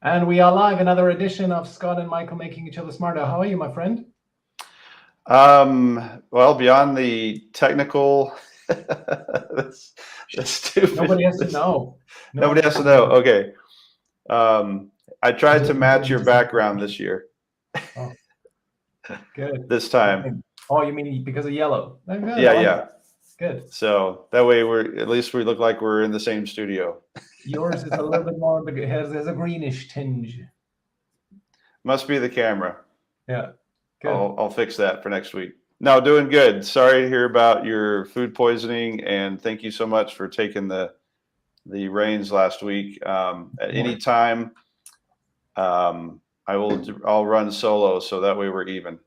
And we are live, another edition of Scott and Michael making each other smarter. How are you, my friend? Well, beyond the technical, that's, that's stupid. Nobody has to know. Nobody Nobody has has to to know. know. Okay. I tried to Just match continue your to say background this year, oh, good. this time. Okay. Oh, you mean because of yellow? Oh, good. I Yeah, like yeah. that. Good. So that way at least we look like we're in the same studio. Yours is a little bit more, has a greenish tinge. Must be the camera. Yeah. Good. I'll fix that for next week. No, doing good. Sorry to hear about your food poisoning, and thank you so much for taking the reins last week. At any time, I'll run solo, so that way we're even.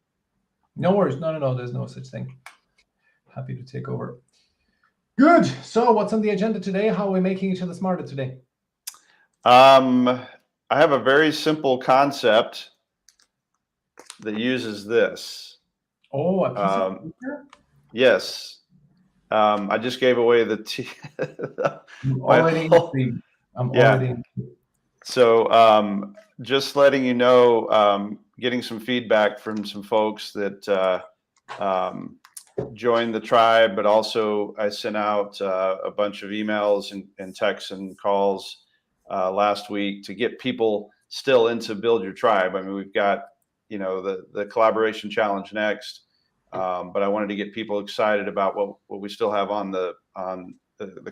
No worries. No. There's no such thing. Happy to take over. Good. So, what's on the agenda today? How are we making each other smarter today? I have a very simple concept that uses this. Oh, a piece of paper? Yes. I just gave away I'm my already whole, intrigued. I'm yeah. already intrigued. So just letting you know, getting some feedback from some folks that joined the tribe, but also I sent out a bunch of emails and texts and calls last week to get people still into Build Your Tribe. I mean, we've got, the collaboration challenge next, but I wanted to get people excited about what we still have on the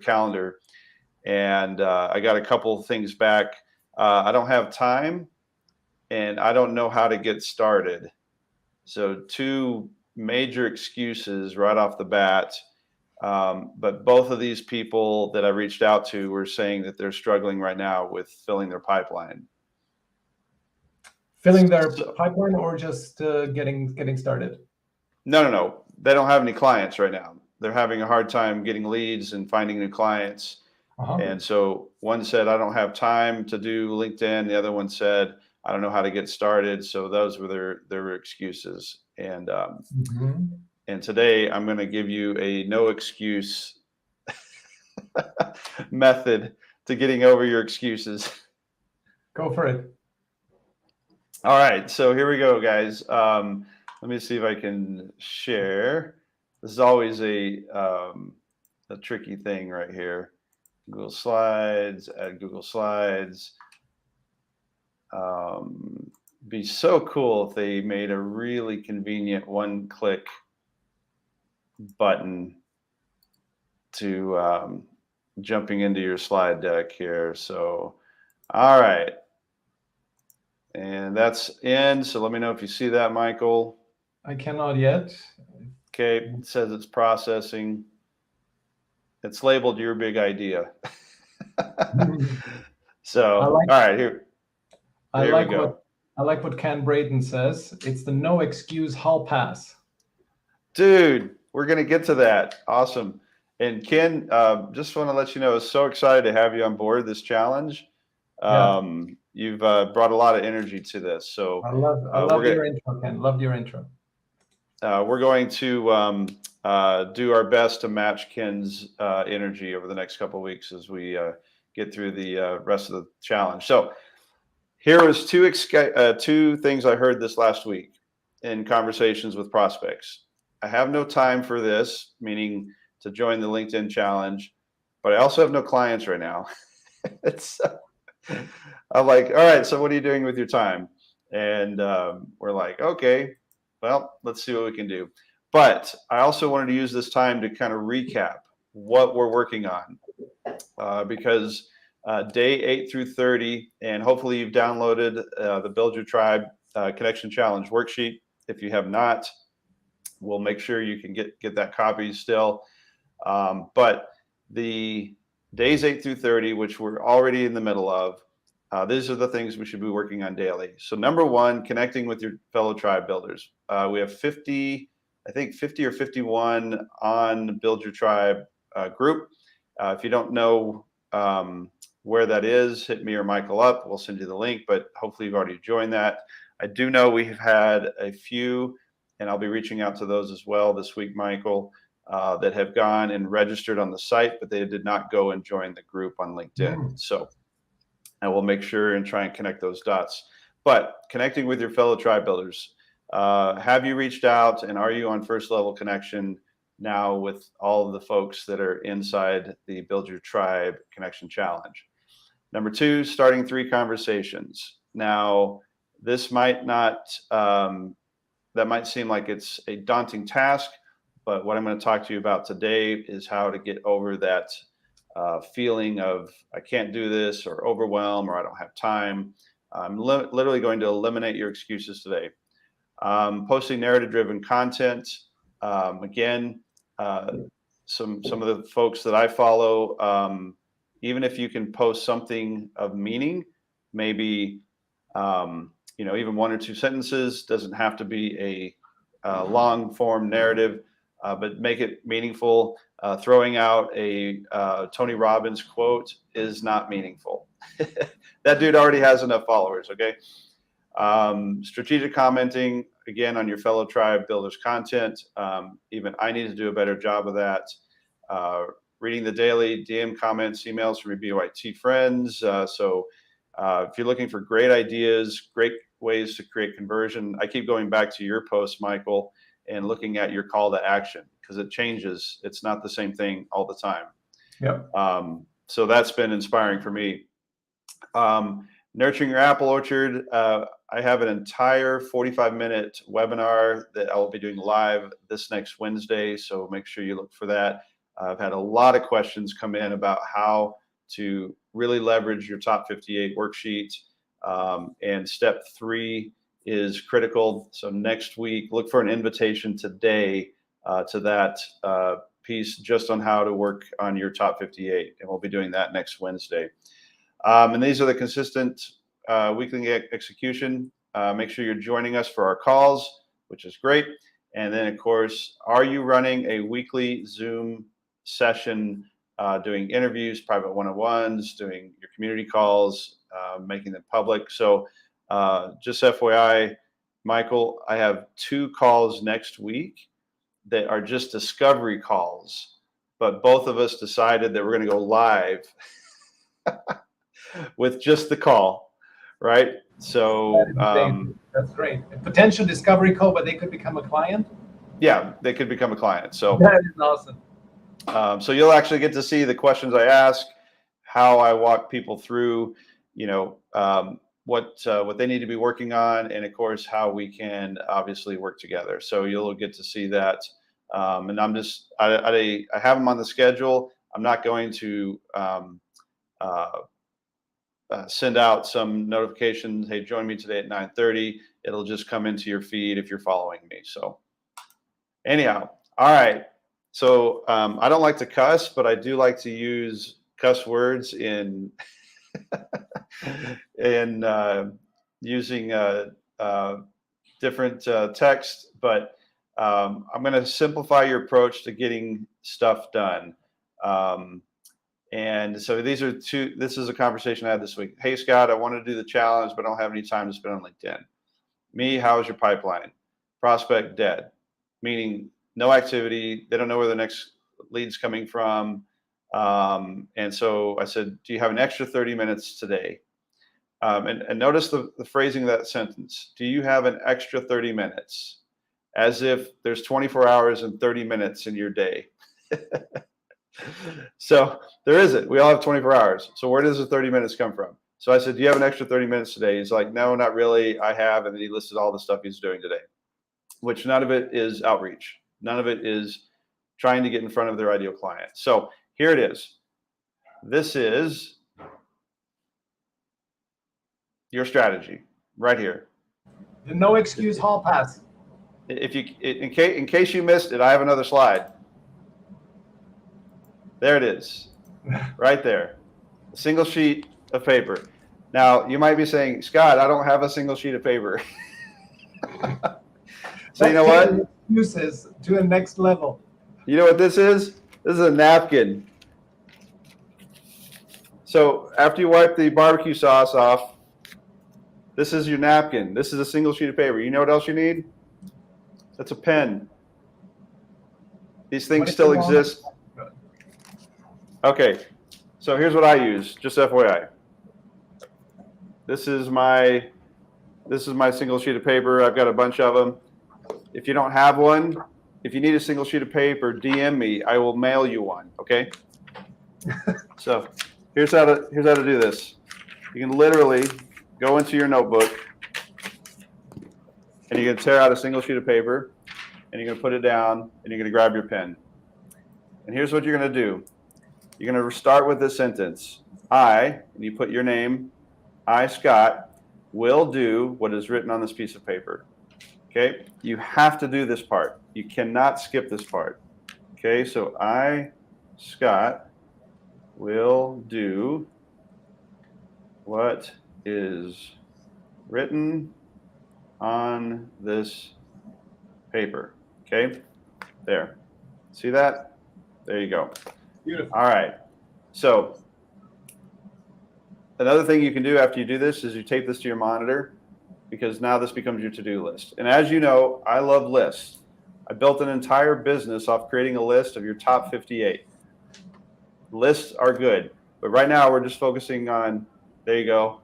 calendar. And I got a couple of things back. I don't have time and I don't know how to get started. So two major excuses right off the bat. But both of these people that I reached out to were saying that they're struggling right now with filling their pipeline. Filling their pipeline or just getting started? No. They don't have any clients right now. They're having a hard time getting leads and finding new clients. And so one said, I don't have time to do LinkedIn. The other one said, I don't know how to get started. So those were their excuses. And today I'm going to give you a no excuse method to getting over your excuses. Go for it. All right. So here we go, guys. Let me see if I can share. This is always a tricky thing right here. Google Slides, add Google Slides. Be so cool if they made a really convenient one-click button to jumping into your slide deck here. So, all right. And that's in. So let me know if you see that, Michael. I cannot yet. Okay, it says it's processing. It's labeled your big idea. So, all right, here we go. I like what Ken Brayton says. It's the no excuse hall pass. Dude, we're going to get to that. Awesome. And Ken, just want to let you know, I was so excited to have you on board this challenge. You've brought a lot of energy to this. So I love your intro, Ken. Loved your intro. We're going to do our best to match Ken's energy over the next couple of weeks as we get through the rest of the challenge. So here was two things I heard this last week in conversations with prospects. I have no time for this, meaning to join the LinkedIn challenge, but I also have no clients right now. I'm like, all right, so what are you doing with your time? And we're like, okay, well, let's see what we can do. But I also wanted to use this time to kind of recap what we're working on because day 8 through 30, and hopefully you've downloaded the Build Your Tribe Connection Challenge worksheet. If you have not, we'll make sure you can get that copy still. But the days 8 through 30, which we're already in the middle of, these are the things we should be working on daily. So number one, connecting with your fellow tribe builders. We have 50 or 51 on Build Your Tribe group. If you don't know where that is, hit me or Michael up. We'll send you the link, but hopefully you've already joined that. I do know we've had a few, and I'll be reaching out to those as well this week, Michael, that have gone and registered on the site, but they did not go and join the group on LinkedIn. So and we'll make sure and try and connect those dots. But connecting with your fellow tribe builders, have you reached out, and are you on first level connection now with all of the folks that are inside the Build Your Tribe Connection Challenge? Number 2, starting 3 conversations. Now, this might not, that might seem like it's a daunting task, but what I'm going to talk to you about today is how to get over that feeling of I can't do this, or overwhelm, or I don't have time. I'm literally going to eliminate your excuses today. Posting narrative-driven content. Again, some of the folks that I follow, even if you can post something of meaning, maybe even 1 or 2 sentences, doesn't have to be a long form narrative, but make it meaningful. Throwing out a Tony Robbins quote is not meaningful. That dude already has enough followers. Okay. Strategic commenting, again, on your fellow tribe builders content. Even I need to do a better job of that. Reading the daily DM comments, emails from your BYT friends. So if you're looking for great ideas, great ways to create conversion, I keep going back to your post, Michael, and looking at your call to action, because it changes. It's not the same thing all the time. Yep. So that's been inspiring for me. Nurturing your apple orchard. I have an entire 45-minute webinar that I will be doing live this next Wednesday. So make sure you look for that. I've had a lot of questions come in about how to really leverage your top 58 worksheet. And step 3 is critical. So next week, look for an invitation today to that piece just on how to work on your top 58. And we'll be doing that next Wednesday. And these are the consistent weekly execution. Make sure you're joining us for our calls, which is great. And then, of course, are you running a weekly Zoom session, doing interviews, private one-on-ones, doing your community calls, making them public? So just FYI, Michael, I have 2 calls next week that are just discovery calls, but both of us decided that we're going to go live with just the call, right? So that's great. A potential discovery call, but they could become a client. Yeah, they could become a client. So that is awesome. So you'll actually get to see the questions I ask, how I walk people through, what they need to be working on, and of course how we can obviously work together. So you'll get to see that. And I'm just I have them on the schedule. I'm not going to send out some notifications. Hey, join me today at 9:30. It'll just come into your feed if you're following me. So anyhow, all right. So I don't like to cuss, but I do like to use cuss words in using different text. But I'm going to simplify your approach to getting stuff done. And so this is a conversation I had this week. Hey, Scott, I want to do the challenge, but I don't have any time to spend on LinkedIn. Me, how's your pipeline? Prospect dead, meaning no activity. They don't know where the next lead's coming from. And so I said, do you have an extra 30 minutes today? And notice the phrasing of that sentence. Do you have an extra 30 minutes? As if there's 24 hours and 30 minutes in your day. So there isn't. We all have 24 hours. So where does the 30 minutes come from? So I said, do you have an extra 30 minutes today? He's like, no, not really. I have. And then he listed all the stuff he's doing today, which none of it is outreach. None of it is trying to get in front of their ideal client. So here it is. This is your strategy right here. The no excuse hall pass. If you, in case you missed it, I have another slide. There it is, right there, a single sheet of paper. Now you might be saying, Scott, I don't have a single sheet of paper. So you know what? Excuses to a next level. You know what this is? This is a napkin. So after you wipe the barbecue sauce off, this is your napkin. This is a single sheet of paper. You know what else you need? That's a pen. These things still exist. Okay, so here's what I use, just FYI. this is my single sheet of paper. I've got a bunch of them. If you don't have one, if you need a single sheet of paper, DM me. I will mail you one. Okay. So here's how to do this. You can literally go into your notebook and you're going to tear out a single sheet of paper and you're going to put it down and you're going to grab your pen. And here's what you're going to do. You're going to start with this sentence. And you put your name, I, Scott, will do what is written on this piece of paper. Okay? You have to do this part. You cannot skip this part. Okay? So I, Scott, will do what is written on this paper. Okay? There. See that? There you go. Beautiful. All right. So another thing you can do after you do this is you tape this to your monitor, because now this becomes your to-do list. And as you know, I love lists. I built an entire business off creating a list of your top 58. Lists are good, but right now we're just focusing on, there you go.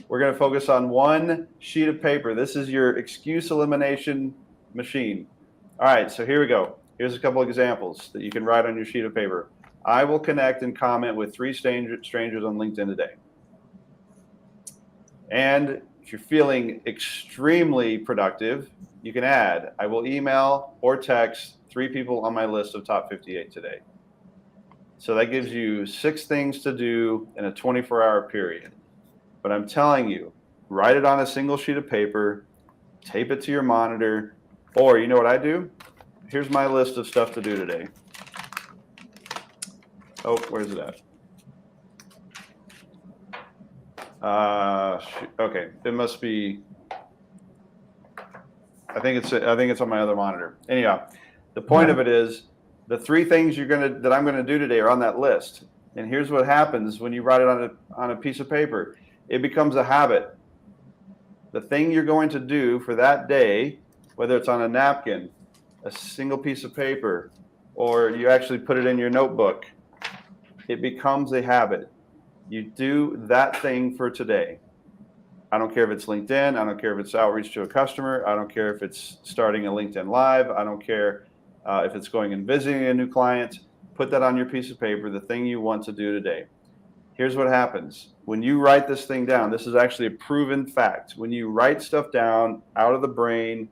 We're going to focus on one sheet of paper. This is your excuse elimination machine. All right, so here we go. Here's a couple of examples that you can write on your sheet of paper. I will connect and comment with 3 strangers on LinkedIn today. And if you're feeling extremely productive, you can add, I will email or text 3 people on my list of top 58 today. So that gives you 6 things to do in a 24-hour period. But I'm telling you, write it on a single sheet of paper, tape it to your monitor, or you know what I do? Here's my list of stuff to do today. Oh, where's it at? Okay, it must be. I think it's on my other monitor. Anyhow, the point of it is the 3 things that I'm gonna do today are on that list. And here's what happens when you write it on a piece of paper. It becomes a habit. The thing you're going to do for that day, whether it's on a napkin, a single piece of paper, or you actually put it in your notebook, it becomes a habit. You do that thing for today. I don't care if it's LinkedIn. I don't care if it's outreach to a customer. I don't care if it's starting a LinkedIn Live. I don't care if it's going and visiting a new client. Put that on your piece of paper, the thing you want to do today. Here's what happens. When you write this thing down, this is actually a proven fact. When you write stuff down out of the brain,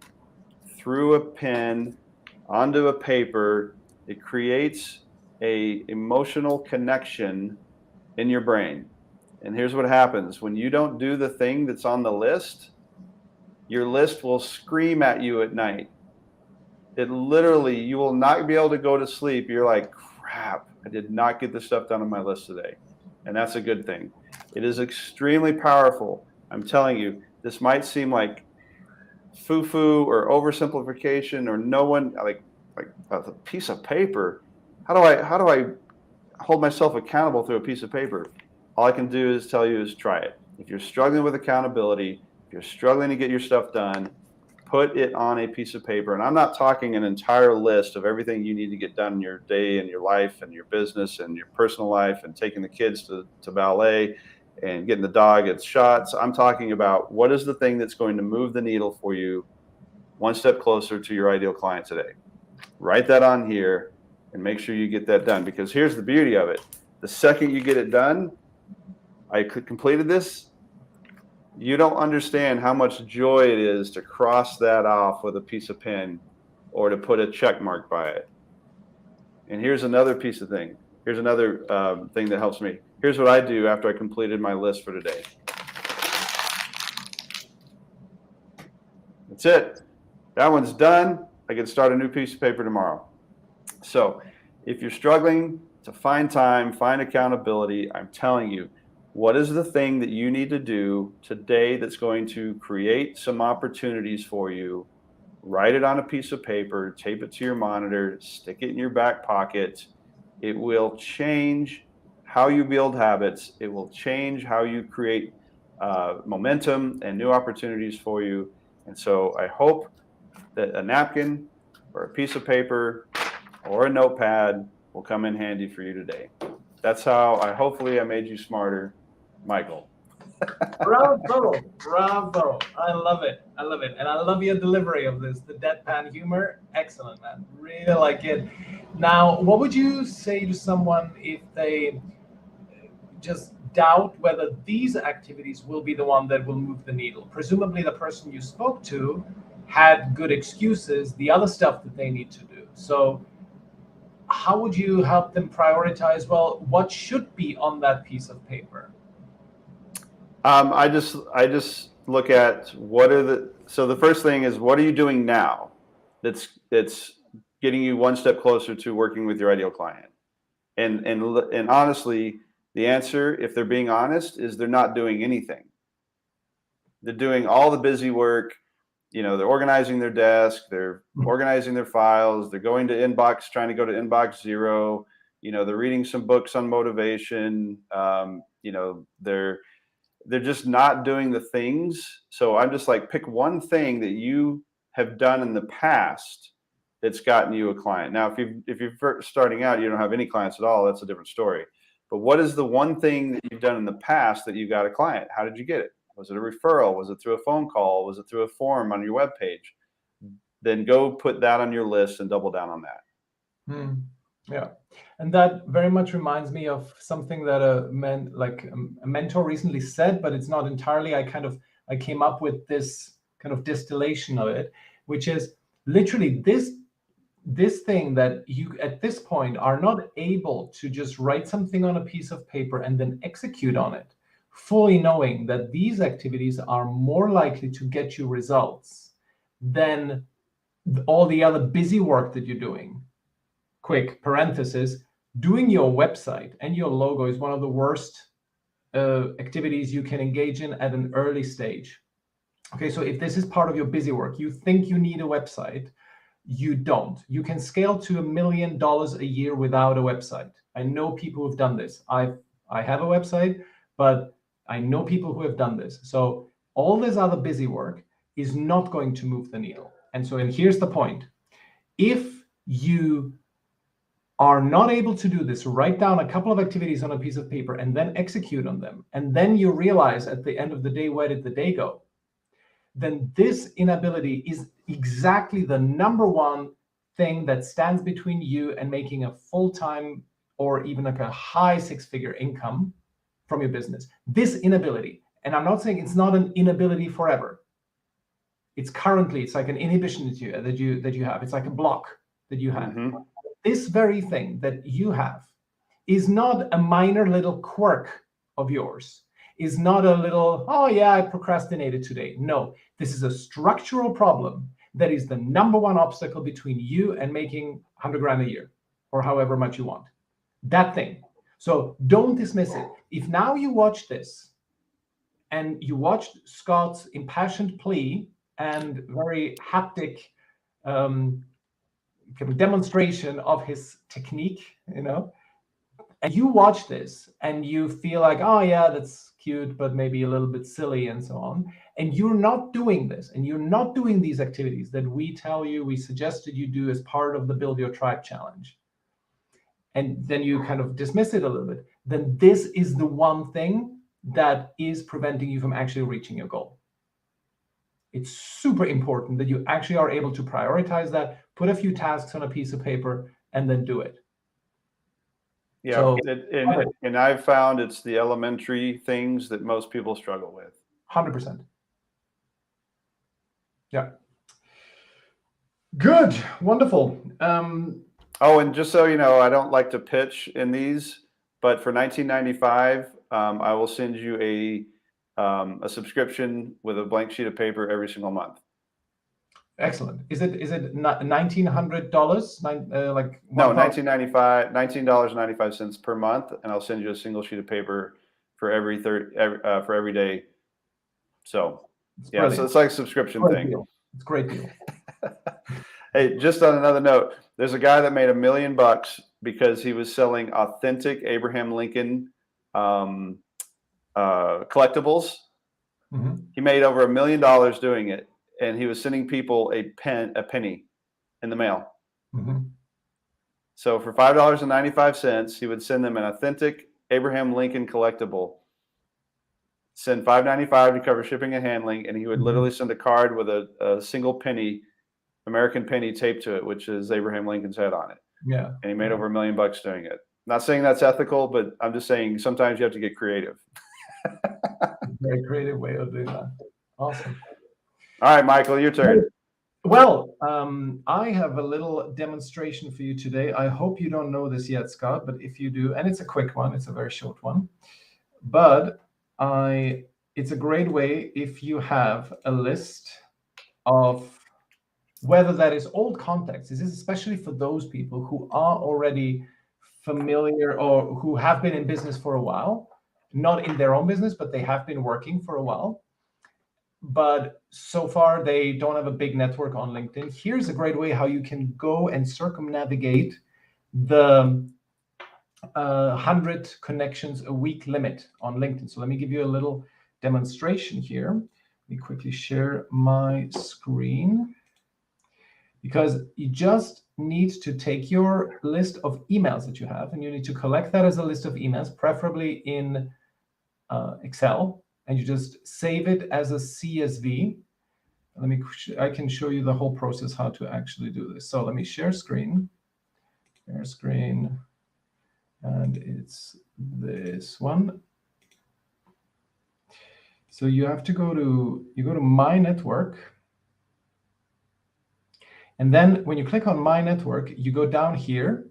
through a pen, onto a paper, it creates an emotional connection in your brain. And here's what happens. When you don't do the thing that's on the list, your list will scream at you at night. It literally, you will not be able to go to sleep. You're like, crap, I did not get the stuff done on my list today. And that's a good thing. It is extremely powerful. I'm telling you, this might seem like foo-foo or oversimplification, or no one, like a piece of paper. How do I hold myself accountable through a piece of paper? All I can do is tell you is try it. If you're struggling with accountability, if you're struggling to get your stuff done, put it on a piece of paper. And I'm not talking an entire list of everything you need to get done in your day and your life and your business and your personal life and taking the kids to ballet and getting the dog its shots. I'm talking about what is the thing that's going to move the needle for you one step closer to your ideal client today. Write that on here and make sure you get that done, because here's the beauty of it. The second you get it done, I completed this, you don't understand how much joy it is to cross that off with a piece of pen or to put a check mark by it. And here's another piece of thing. Here's another thing that helps me. Here's what I do after I completed my list for today. That's it. That one's done. I can start a new piece of paper tomorrow. So if you're struggling to find time, find accountability, I'm telling you, what is the thing that you need to do today that's going to create some opportunities for you? Write it on a piece of paper, tape it to your monitor, stick it in your back pocket. It will change how you build habits. It will change how you create momentum and new opportunities for you. And so I hope that a napkin or a piece of paper or a notepad will come in handy for you today. That's how hopefully I made you smarter. Michael. Bravo, bravo. I love it. I love it. And I love your delivery of this, the deadpan humor. Excellent, man. Really like it. Now, what would you say to someone if they just doubt whether these activities will be the one that will move the needle? Presumably, the person you spoke to had good excuses, the other stuff that they need to do. So, how would you help them prioritize? Well, what should be on that piece of paper? I just look at so the first thing is, what are you doing now that's getting you one step closer to working with your ideal client? And honestly, the answer, if they're being honest, is they're not doing anything. They're doing all the busy work. They're organizing their desk, they're organizing their files, they're going to trying to go to inbox zero. They're reading some books on motivation. They're just not doing the things. So I'm just like, pick one thing that you have done in the past that's gotten you a client. Now, if you're first starting out, you don't have any clients at all, that's a different story. But what is the one thing that you've done in the past that you got a client? How did you get it? Was it a referral? Was it through a phone call? Was it through a form on your webpage? Then go put that on your list and double down on that. Yeah, and that very much reminds me of something that a mentor recently said, but it's not entirely. I came up with this kind of distillation of it, which is literally this thing that you at this point are not able to just write something on a piece of paper and then execute on it, fully knowing that these activities are more likely to get you results than all the other busy work that you're doing. Quick parenthesis, doing your website and your logo is one of the worst activities you can engage in at an early stage. Okay, so if this is part of your busy work, you think you need a website, you don't. You can scale to $1 million a year without a website. I know people who've done this. I have a website, but I know people who have done this. So all this other busy work is not going to move the needle. And here's the point. If you are not able to do this, write down a couple of activities on a piece of paper and then execute on them, and then you realize at the end of the day, where did the day go? Then this inability is exactly the number one thing that stands between you and making a full-time or even like a high six-figure income from your business. This inability, and I'm not saying it's not an inability forever. It's like an inhibition that you have. It's like a block that you have. Mm-hmm. This very thing that you have is not a minor little quirk of yours, is not a little, oh yeah, I procrastinated today. No, this is a structural problem that is the number one obstacle between you and making 100 grand a year or however much you want. That thing. So don't dismiss it. If now you watch this and you watched Scott's impassioned plea and very haptic demonstration of his technique, and you watch this and you feel like, oh yeah, that's cute, but maybe a little bit silly and so on, and you're not doing this, and you're not doing these activities that we suggested you do as part of the Build Your Tribe challenge, and then you kind of dismiss it a little bit, then this is the one thing that is preventing you from actually reaching your goal. It's super important that you actually are able to prioritize that, put a few tasks on a piece of paper, and then do it. Yeah, so, and I've found it's the elementary things that most people struggle with. 100%. Yeah. Good. Wonderful. Oh, and just so you know, I don't like to pitch in these, but for $19.95, I will send you a subscription with a blank sheet of paper every single month. Excellent. Is it $1,900? No, $19.95 per month, and I'll send you a single sheet of paper for every day. So yeah, so it's like a subscription thing. Deal. It's a great deal. Hey, just on another note, there's a guy that made $1 million because he was selling authentic Abraham Lincoln collectibles. Mm-hmm. He made over $1 million doing it, and he was sending people a penny in the mail. Mm-hmm. So for $5.95, he would send them an authentic Abraham Lincoln collectible. send $5.95 to cover shipping and handling, and he would literally send a card with a single penny, American penny taped to it, which is Abraham Lincoln's head on it. Yeah. And he made over $1 million doing it. Not saying that's ethical, but I'm just saying sometimes you have to get creative. Very creative way of doing that. Awesome. All right, Michael, your turn. Well, I have a little demonstration for you today. I hope you don't know this yet, Scott, but if you do, and it's a quick one, it's a very short one, but it's a great way if you have a list of whether that is old contacts. This is especially for those people who are already familiar or who have been in business for a while, not in their own business, but they have been working for a while. But so far they don't have a big network on LinkedIn. Here's a great way how you can go and circumnavigate the 100 connections a week limit on LinkedIn. So let me give you a little demonstration here. Let me quickly share my screen, because you just need to take your list of emails that you have, and you need to collect that as a list of emails, preferably in Excel. And you just save it as a CSV. I can show you the whole process how to actually do this. So let me share screen, and it's this one. So you have to go to My Network, and then when you click on My Network, you go down here,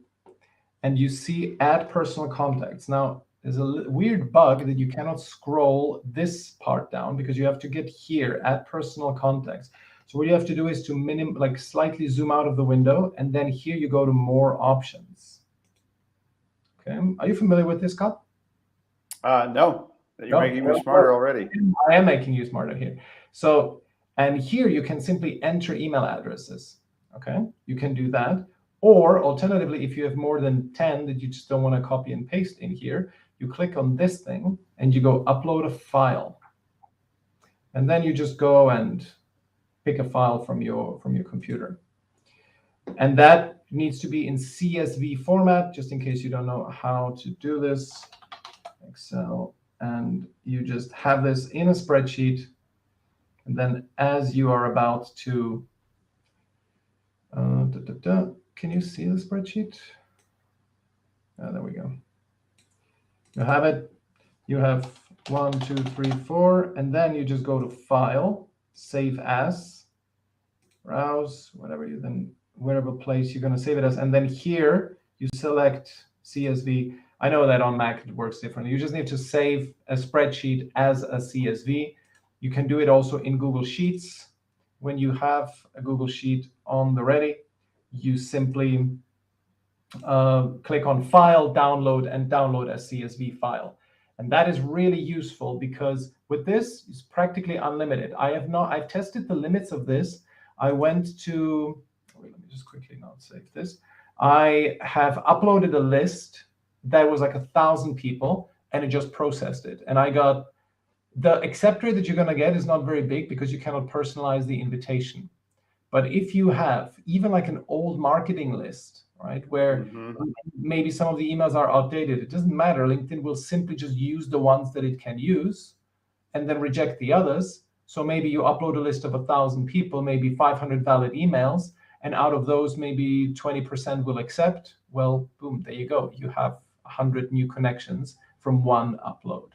and you see Add Personal Contacts. Now, there's a weird bug that you cannot scroll this part down because you have to get here, Add Personal Contacts. So what you have to do is to slightly zoom out of the window, and then here you go to More Options. Okay, are you familiar with this, Scott? No, you're making me smarter already. I am making you smarter here. So, and here you can simply enter email addresses. Okay, you can do that. Or alternatively, if you have more than 10 that you just don't want to copy and paste in here, you click on this thing and you go upload a file. And then you just go and pick a file from your computer. And that needs to be in CSV format, just in case you don't know how to do this. Excel, and you just have this in a spreadsheet. And then as you are about to, can you see the spreadsheet? There we go. You have it. You have 1, 2, 3, 4, and then you just go to File, Save As, Browse, whatever place you're going to save it as, and then here you select CSV. I know that on Mac it works differently. You just need to save a spreadsheet as a CSV. You can do it also in Google Sheets. When you have a Google Sheet on the ready, you simply click on File, Download, and download as CSV file. And that is really useful because with this, it's practically unlimited. I've tested the limits of this. I went to, let me just quickly not save this. I have uploaded a list that was like 1,000 people, and it just processed it. And I got, the accept rate that you're going to get is not very big because you cannot personalize the invitation. But if you have even like an old marketing list, right, where maybe some of the emails are outdated, it doesn't matter. LinkedIn will simply just use the ones that it can use and then reject the others. So maybe you upload a list of 1,000 people, maybe 500 valid emails, and out of those, maybe 20% will accept. Well, boom, there you go. You have 100 new connections from one upload.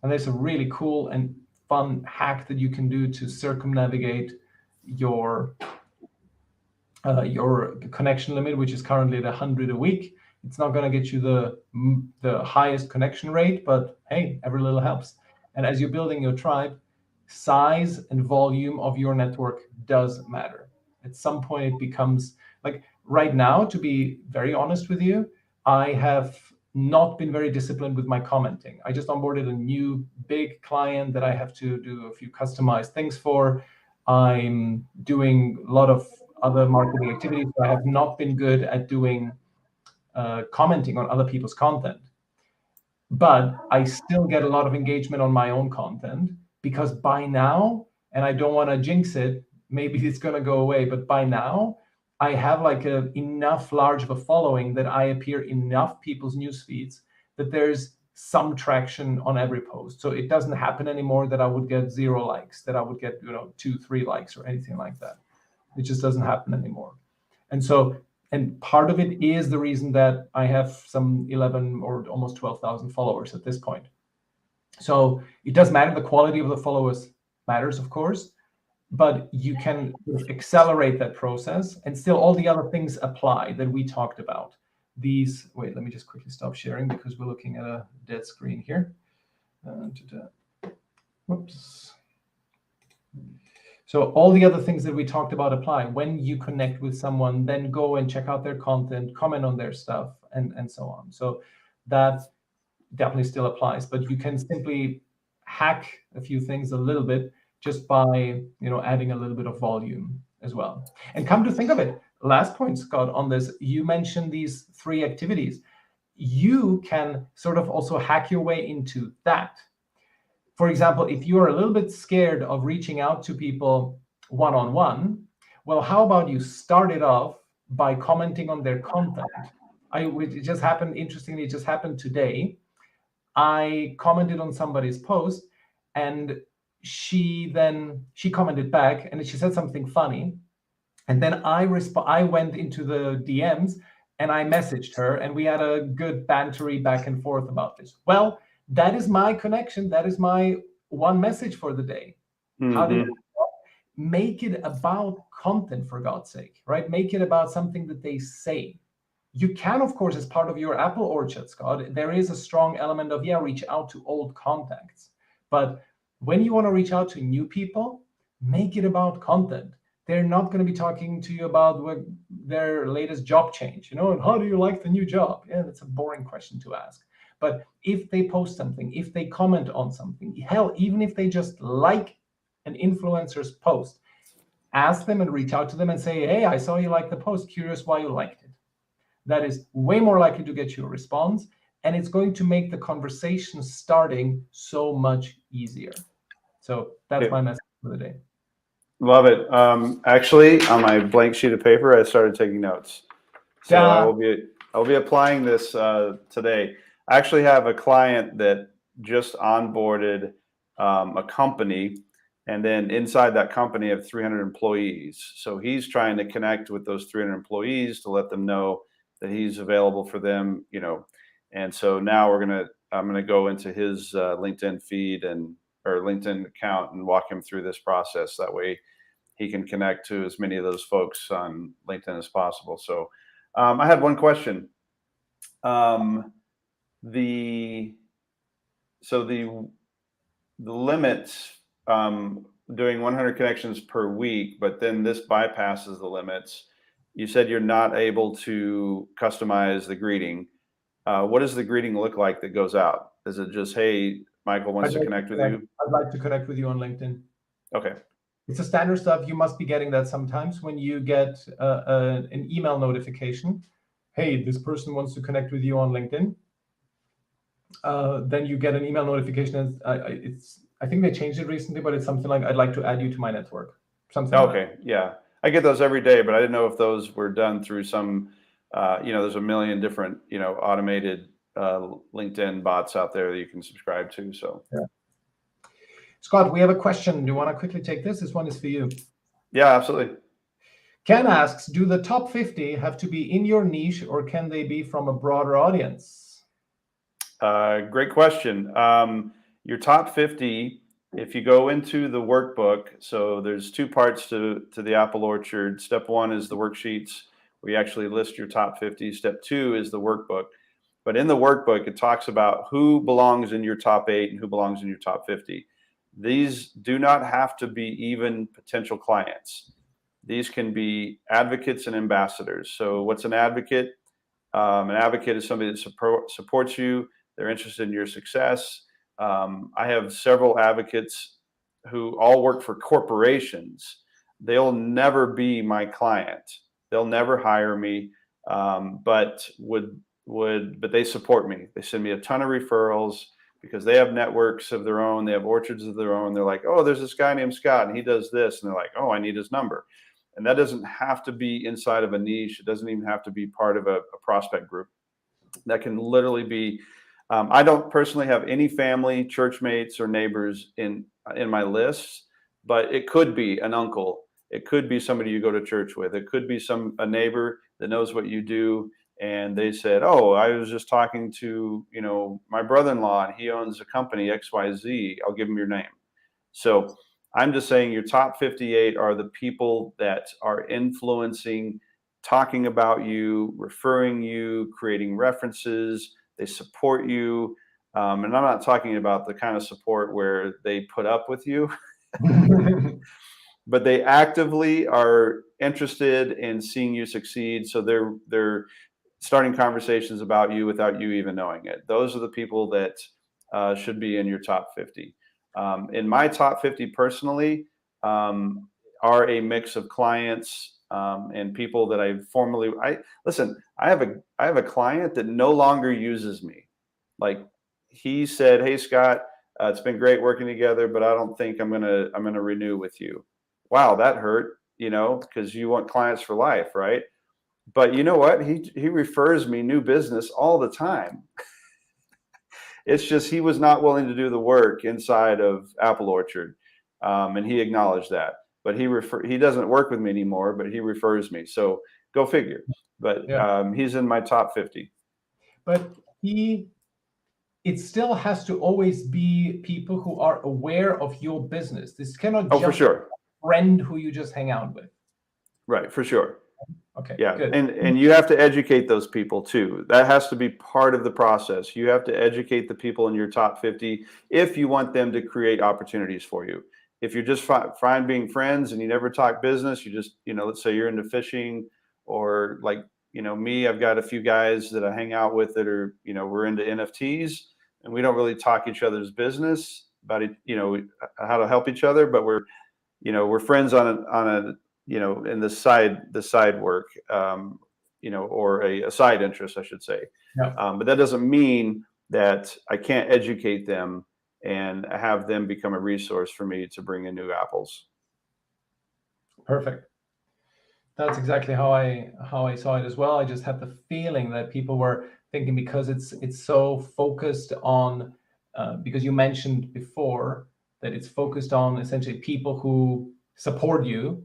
And there's a really cool and fun hack that you can do to circumnavigate your connection limit, which is currently at 100 a week. It's not going to get you the highest connection rate, but hey, every little helps. And as you're building your tribe, size and volume of your network does matter. At some point, it becomes like right now, to be very honest with you, I have not been very disciplined with my commenting. I just onboarded a new big client that I have to do a few customized things for. I'm doing a lot of other marketing activities. So I have not been good at doing commenting on other people's content. But I still get a lot of engagement on my own content because by now, and I don't want to jinx it, maybe it's going to go away, but by now, I have like enough large of a following that I appear in enough people's news feeds that there's some traction on every post. So it doesn't happen anymore that I would get 0 likes, that I would get 2, 3 likes or anything like that. It just doesn't happen anymore. And part of it is the reason that I have some 11 or almost 12,000 followers at this point. So it does matter. The quality of the followers matters, of course, but you can accelerate that process, and still all the other things apply that we talked about. Wait, let me just quickly stop sharing because we're looking at a dead screen here. Whoops. So all the other things that we talked about apply. When you connect with someone, then go and check out their content, comment on their stuff, and so on. So that definitely still applies, but you can simply hack a few things a little bit just by adding a little bit of volume as well. And come to think of it, last point, Scott, on this, you mentioned these 3 activities. You can sort of also hack your way into that. For example, if you are a little bit scared of reaching out to people one-on-one, well, how about you start it off by commenting on their content? It just happened, interestingly, it just happened today. I commented on somebody's post, and she commented back, and she said something funny. And then I went into the DMs and I messaged her, and we had a good bantery back and forth about this. Well, that is my connection. That is my one message for the day. How do you make it about content, for God's sake, right? Make it about something that they say. You can, of course, as part of your Apple Orchard, Scott, there is a strong element of, reach out to old contacts. But when you want to reach out to new people, make it about content. They're not going to be talking to you about their latest job change, and how do you like the new job? Yeah, that's a boring question to ask. But if they post something, if they comment on something, hell, even if they just like an influencer's post, ask them and reach out to them and say, hey, I saw you like the post, curious why you liked it. That is way more likely to get you a response, and it's going to make the conversation starting so much easier. So that's my message for the day. Love it. Actually, on my blank sheet of paper, I started taking notes. So I will be applying this today. I actually have a client that just onboarded a company, and then inside that company have 300 employees. So he's trying to connect with those 300 employees to let them know that he's available for them, And so now I'm gonna go into his LinkedIn feed or LinkedIn account and walk him through this process. That way he can connect to as many of those folks on LinkedIn as possible. So I had one question. The limits, doing 100 connections per week, but then this bypasses the limits. You said you're not able to customize the greeting. What does the greeting look like that goes out? Is it just, hey, Michael wants to connect with you? I'd like to connect with you on LinkedIn. Okay. It's a standard stuff. You must be getting that sometimes when you get an email notification. Hey, this person wants to connect with you on LinkedIn. Then you get an email notification. I think they changed it recently, but it's something like, I'd like to add you to my network. Something. Okay. Yeah. I get those every day, but I didn't know if those were done through some, there's a million different, automated LinkedIn bots out there that you can subscribe to. So, yeah. Scott, we have a question. Do you want to quickly take this? This one is for you. Yeah, absolutely. Ken asks, do the top 50 have to be in your niche, or can they be from a broader audience? Great question. Your top 50, if you go into the workbook, so there's 2 parts to the Apple Orchard. Step 1 is the worksheets. We actually list your top 50. Step 2 is the workbook. But in the workbook, it talks about who belongs in your top 8 and who belongs in your top 50. These do not have to be even potential clients. These can be advocates and ambassadors. So what's an advocate? An advocate is somebody that supports you. They're interested in your success. I have several advocates who all work for corporations. They'll never be my client. They'll never hire me, but they support me. They send me a ton of referrals because they have networks of their own. They have orchards of their own. They're like, oh, there's this guy named Scott and he does this. And they're like, oh, I need his number. And that doesn't have to be inside of a niche. It doesn't even have to be part of a prospect group. That can literally be I don't personally have any family, church mates, or neighbors in my lists, but it could be an uncle. It could be somebody you go to church with. It could be a neighbor that knows what you do, and they said, "Oh, I was just talking to my brother-in-law, and he owns a company XYZ. I'll give him your name." So I'm just saying your top 58 are the people that are influencing, talking about you, referring you, creating references. They support you. And I'm not talking about the kind of support where they put up with you, but they actively are interested in seeing you succeed. So they're starting conversations about you without you even knowing it. Those are the people that should be in your top 50. In my top 50 personally, are a mix of clients and people that I have a client that no longer uses me. Like, he said, "Hey Scott, it's been great working together, but I don't think I'm gonna renew with you." Wow, that hurt, because you want clients for life, right? But you know what? He refers me new business all the time. It's just he was not willing to do the work inside of Apple Orchard, and he acknowledged that. But he doesn't work with me anymore, but he refers me. So go figure. But Yeah. he's in my top 50. But it still has to always be people who are aware of your business. This cannot Oh, for just be sure. a friend who you just hang out with. Right, for sure. Okay, Yeah, good. and you have to educate those people too. That has to be part of the process. You have to educate the people in your top 50 if you want them to create opportunities for you. If you're just fine being friends and you never talk business, you just, let's say you're into fishing, or like, me, I've got a few guys that I hang out with that are, we're into NFTs, and we don't really talk each other's business about it, how to help each other, but we're friends on a in the side work, or a side interest, I should say. Yeah. But that doesn't mean that I can't educate them and have them become a resource for me to bring in new apples. Perfect. That's exactly how I saw it as well. I just had the feeling that people were thinking, because it's so focused on, because you mentioned before that it's focused on essentially people who support you.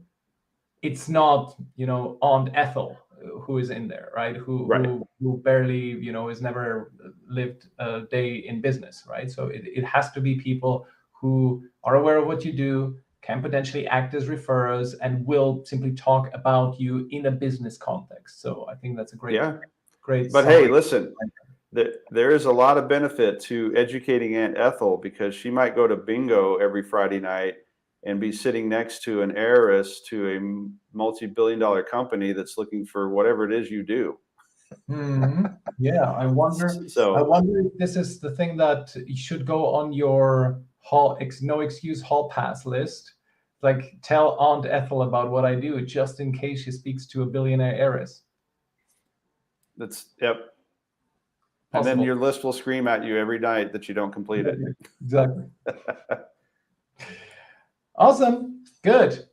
It's not, Aunt Ethel who is in there, right? Right. Who barely, has never lived a day in business, right? So it has to be people who are aware of what you do, can potentially act as referrers, and will simply talk about you in a business context. So I think that's a great But hey, summary. listen, there is a lot of benefit to educating Aunt Ethel, because she might go to bingo every Friday night and be sitting next to an heiress to a multi-billion-dollar company that's looking for whatever it is you do. Yeah, I wonder if this is the thing that should go on your no excuse hall pass list. Like, tell Aunt Ethel about what I do, just in case she speaks to a billionaire heiress. Yep. And then Possible. your list will scream at you every night that you don't complete it. Exactly. Awesome. Good.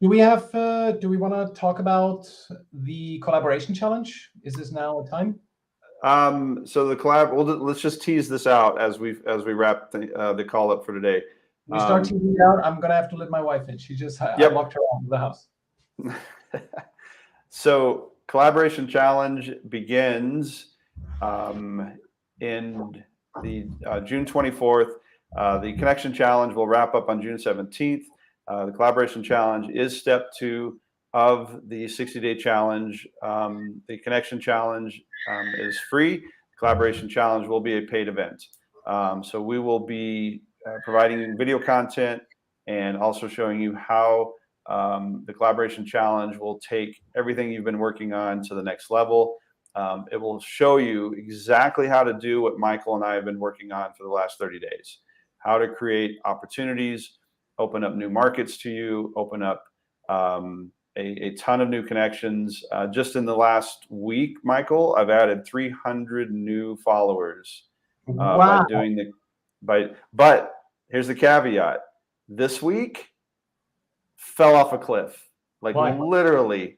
Do we want to talk about the collaboration challenge? Is this now a time? So the let's just tease this out as we wrap the call up for today. We start teasing it out. I'm gonna have to let my wife in. She just I locked her out of the house. So collaboration challenge begins in the June 24th. The connection challenge will wrap up on June 17th. The collaboration challenge is step 2 of the 60-day challenge. The connection challenge is free. Collaboration challenge will be a paid event. So we will be providing video content and also showing you how the collaboration challenge will take everything you've been working on to the next level. It will show you exactly how to do what Michael and I have been working on for the last 30 days, how to create opportunities, open up new markets to you, open up a ton of new connections. Just in the last week, Michael, I've added 300 new followers by doing but here's the caveat. This week fell off a cliff, like literally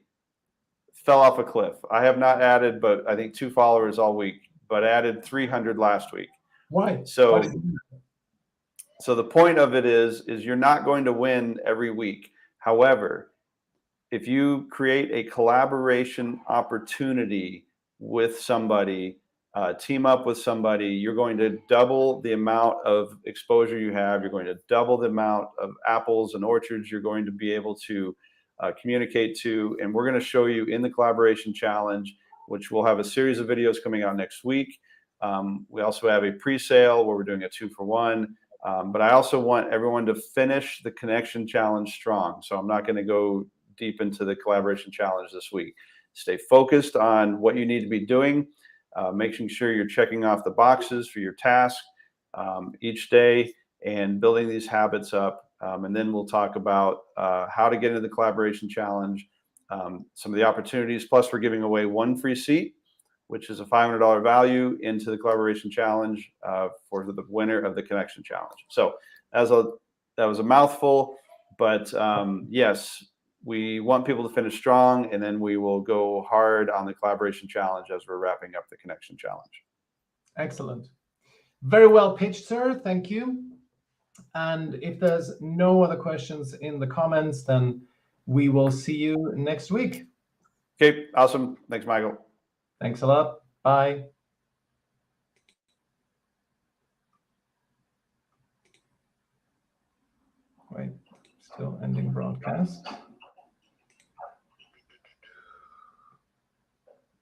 fell off a cliff. I have not added, but I think 2 followers all week but added 300 last week. Why? So the point of it is you're not going to win every week. However, if you create a collaboration opportunity with somebody, team up with somebody, you're going to double the amount of exposure you have. You're going to double the amount of apples and orchards you're going to be able to communicate to. And we're going to show you in the collaboration challenge, which we'll have a series of videos coming out next week. We also have a pre-sale where we're doing a 2-for-1. But I also want everyone to finish the connection challenge strong. So I'm not going to go deep into the collaboration challenge this week. Stay focused on what you need to be doing, making sure you're checking off the boxes for your task each day and building these habits up. And then we'll talk about how to get into the collaboration challenge, some of the opportunities, plus we're giving away 1 free seat, which is a $500 value into the collaboration challenge for the winner of the connection challenge. So that was a mouthful, but yes, we want people to finish strong, and then we will go hard on the collaboration challenge as we're wrapping up the connection challenge. Excellent. Very well pitched, sir. Thank you. And if there's no other questions in the comments, then we will see you next week. Okay, awesome. Thanks, Michael. Thanks a lot. Bye. Wait, still ending broadcast.